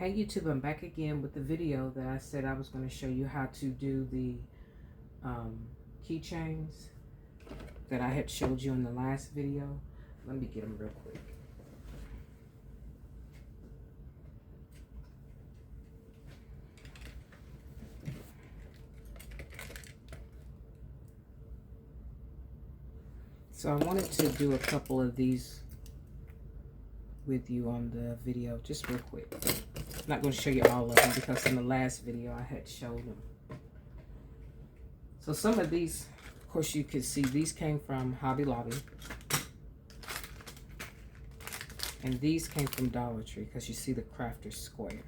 Hey YouTube, I'm back again with the video that I said I was going to show you how to do the keychains that I had showed you in the last video. Let me get them real quick. So I wanted to do a couple of these with you on the video, just real quick. I'm not going to show you all of them because in the last video I had showed them. So some of these, of course you can see, these came from Hobby Lobby. And these came from Dollar Tree because you see the crafter square.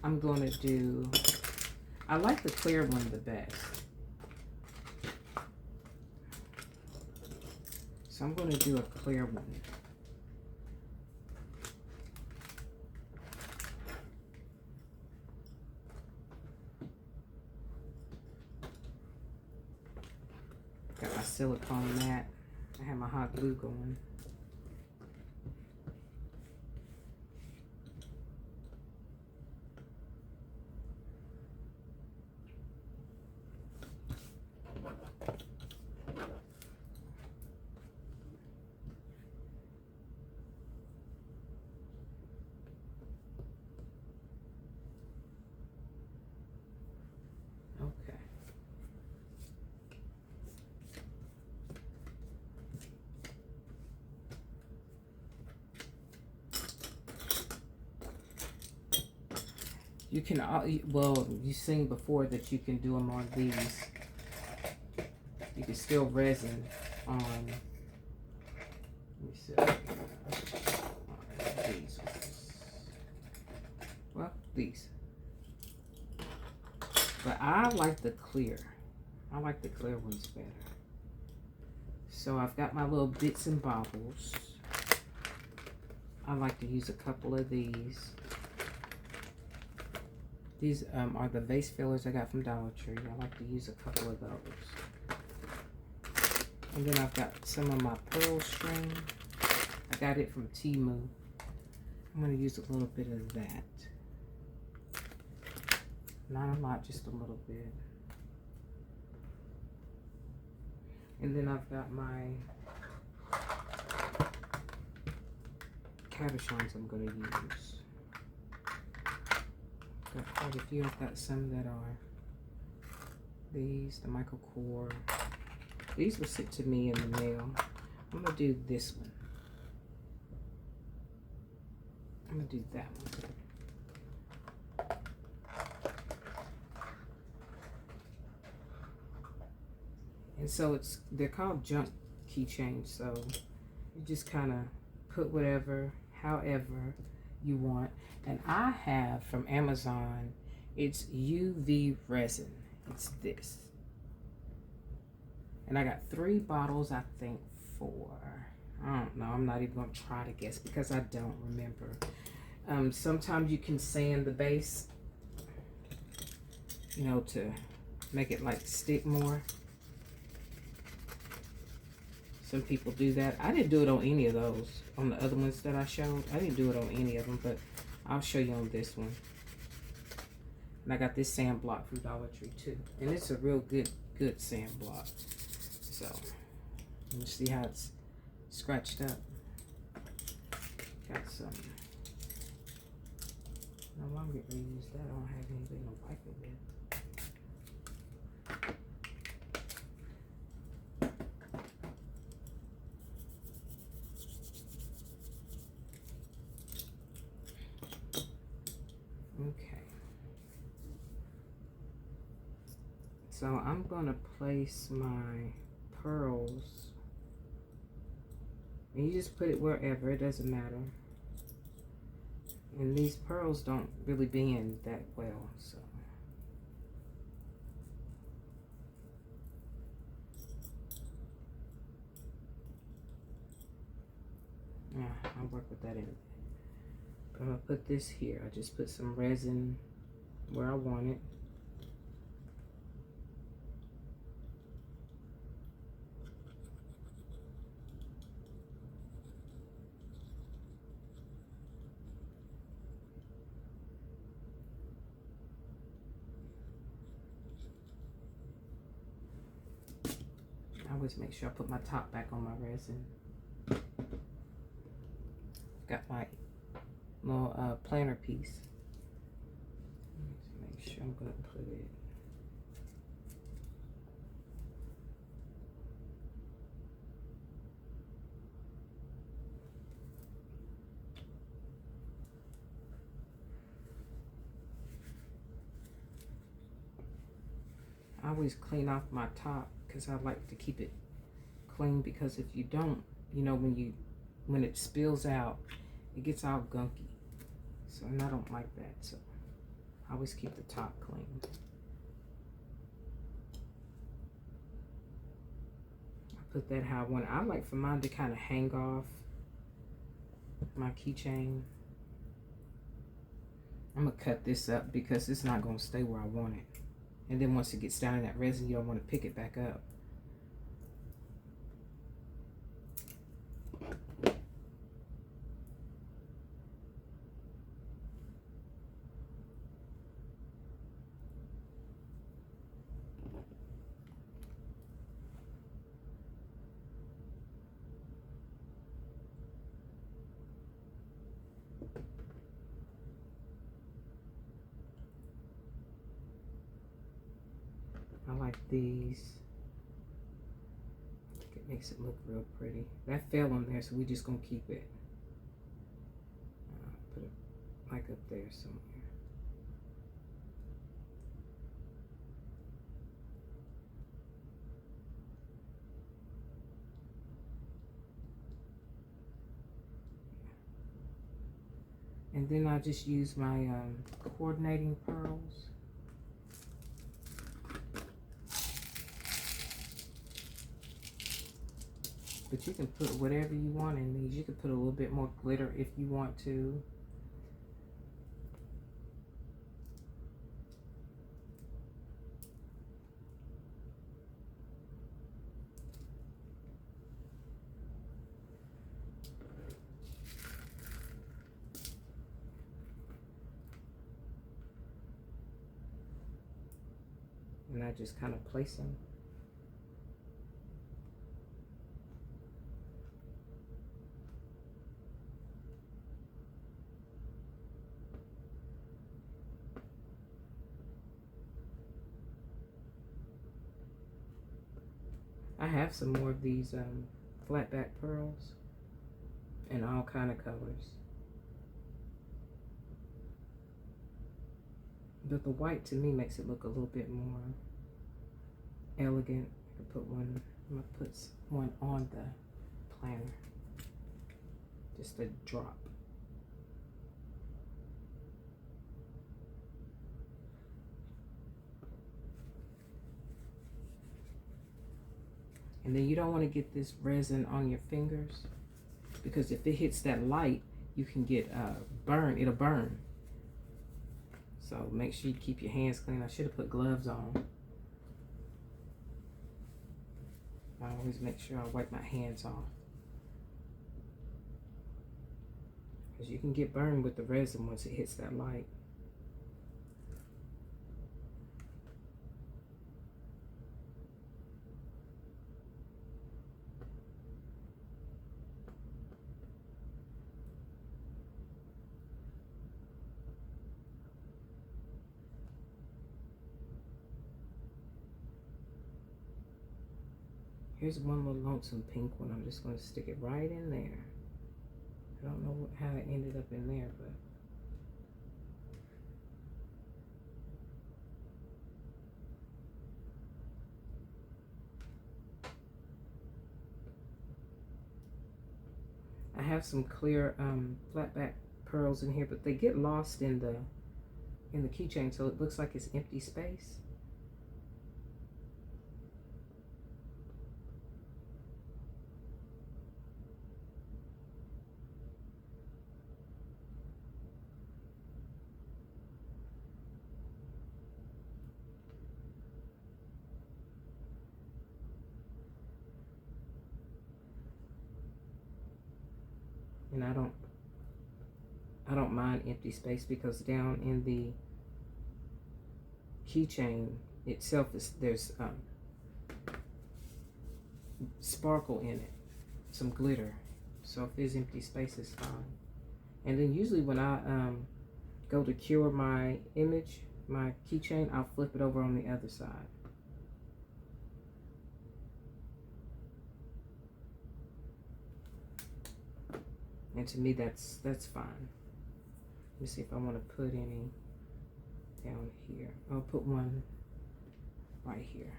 I'm going to do, I like the clear one the best. So I'm going to do a clear one. Got my silicone mat. I have my hot glue going. Okay. You can, well, you've seen before that you can do them on these. You can still resin on, let me see, these ones. Well, these. But I like the clear. I like the clear ones better. So I've got my little bits and bobbles. I like to use a couple of these. These are the vase fillers I got from Dollar Tree. I like to use a couple of those. And then I've got some of my pearl string. I got it from Temu. I'm going to use a little bit of that. Not a lot, just a little bit. And then I've got my cabochons I'm going to use. Got quite a few. I've got some that are these, the Michael Kors. These were sent to me in the mail. I'm going to do this one. I'm going to do that one. And so they're called junk keychains. So you just kind of put whatever, however you want. And I have from Amazon, it's UV resin. It's this. And I got 3 bottles, I think 4. I don't know. I'm not even going to try to guess because I don't remember. Sometimes you can sand the base, you know, to make it like stick more. Some people do that. I didn't do it on any of those. On the other ones that I showed, I didn't do it on any of them, but I'll show you on this one. And I got this sand block from Dollar Tree too. And it's a real good sand block. So, you see how it's scratched up. Got some. No, I'm getting ready to use that. I don't have anything to wipe it with. Okay. So I'm going to place my pearls. And you just put it wherever. It doesn't matter. And these pearls don't really bend that well. So. Yeah, I'll work with that in. I'm going to put this here. I just put some resin where I want it. always make sure I put my top back on my resin. Got my little planner piece. Make sure I'm gonna put it. I always clean off my top because I like to keep it clean, because if you don't, you know, when it spills out, it gets all gunky. So, and I don't like that, so I always keep the top clean. I put that how I want it. I like for mine to kind of hang off my keychain. I'm gonna cut this up because it's not gonna stay where I want it. And then once it gets down in that resin, you don't want to pick it back up. I like these. It makes it look real pretty. That fell on there, so we're just gonna keep it. Put it like up there somewhere. And then I just use my coordinating pearls. But you can put whatever you want in these. You can put a little bit more glitter if you want to. And I just kind of place them. I have some more of these flat back pearls in all kind of colors. But the white to me makes it look a little bit more elegant. I could put one, I'm gonna put one on the planner. Just a drop. And then you don't want to get this resin on your fingers, because if it hits that light, you can get burn. It'll burn. So make sure you keep your hands clean. I should have put gloves on. I always make sure I wipe my hands off, because you can get burned with the resin once it hits that light. Here's one little lonesome pink one. I'm just going to stick it right in there. I don't know how it ended up in there, but I have some clear flat back pearls in here, but they get lost in the keychain, so it looks like it's empty space. And I don't mind empty space, because down in the keychain itself there's sparkle in it, some glitter. So if there's empty space, it's fine. And then usually when I go to cure my image, my keychain, I'll flip it over on the other side. And to me, that's fine. Let me see if I want to put any down here. I'll put one right here.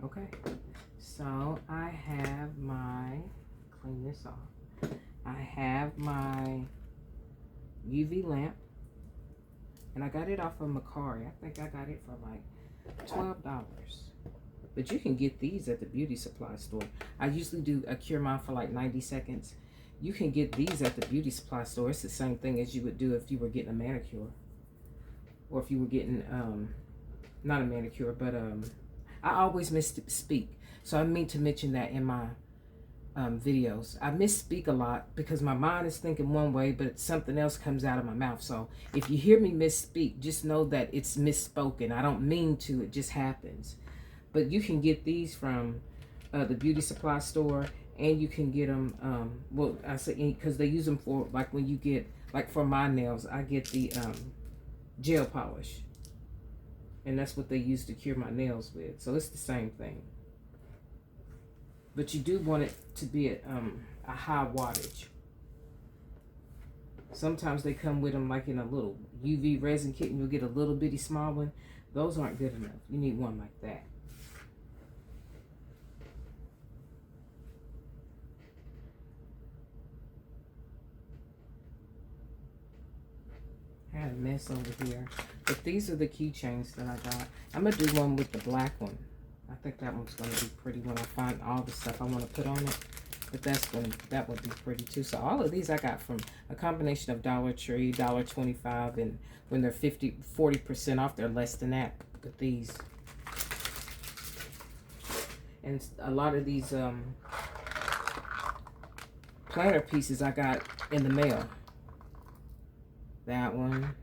Okay, so I have my, clean this off. I have my UV lamp, and I got it off of Mercari. I think I got it for like $12. But you can get these at the beauty supply store. I usually do a cure mine for like 90 seconds. You can get these at the beauty supply store. It's the same thing as you would do if you were getting a manicure. Or if you were getting, not a manicure, but I always misspeak. So I mean to mention that in my videos. I misspeak a lot because my mind is thinking one way, but something else comes out of my mouth. So if you hear me misspeak, just know that it's misspoken. I don't mean to, it just happens. But you can get these from the beauty supply store, and you can get them, well, I say, because they use them for, like when you get, like for my nails, I get the gel polish. And that's what they use to cure my nails with. So it's the same thing. But you do want it to be at a high wattage. Sometimes they come with them like in a little UV resin kit, and you'll get a little bitty small one. Those aren't good enough. You need one like that. I had a mess over here. But these are the keychains that I got. I'm going to do one with the black one. I think that one's going to be pretty when I find all the stuff I want to put on it. But that would be pretty too. So all of these I got from a combination of Dollar Tree, $1.25, and when they're 40% off, they're less than that. But these. And a lot of these planner pieces I got in the mail. That one.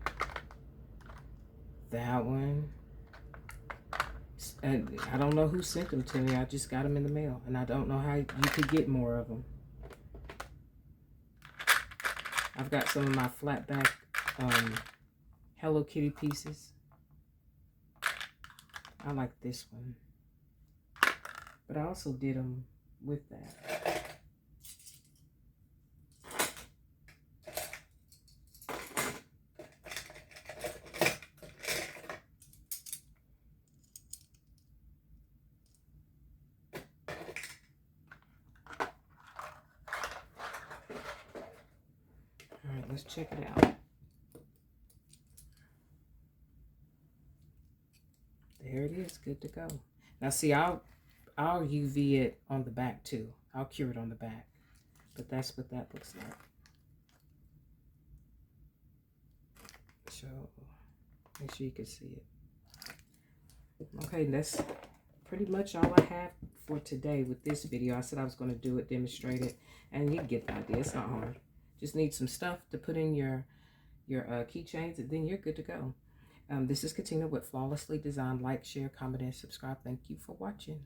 That one. And I don't know who sent them to me. I just got them in the mail. And I don't know how you could get more of them. I've got some of my flat back Hello Kitty pieces. I like this one. But I also did them with that. Let's check it out. There it is, good to go. Now see, I'll UV it on the back too. I'll cure it on the back. But that's what that looks like. So, make sure you can see it. Okay, that's pretty much all I have for today with this video. I said I was going to do it, demonstrate it, and you get the idea. It's not hard. Just need some stuff to put in your keychains, and then you're good to go. This is Katina with Flawlessly Designed. Like, share, comment, and subscribe. Thank you for watching.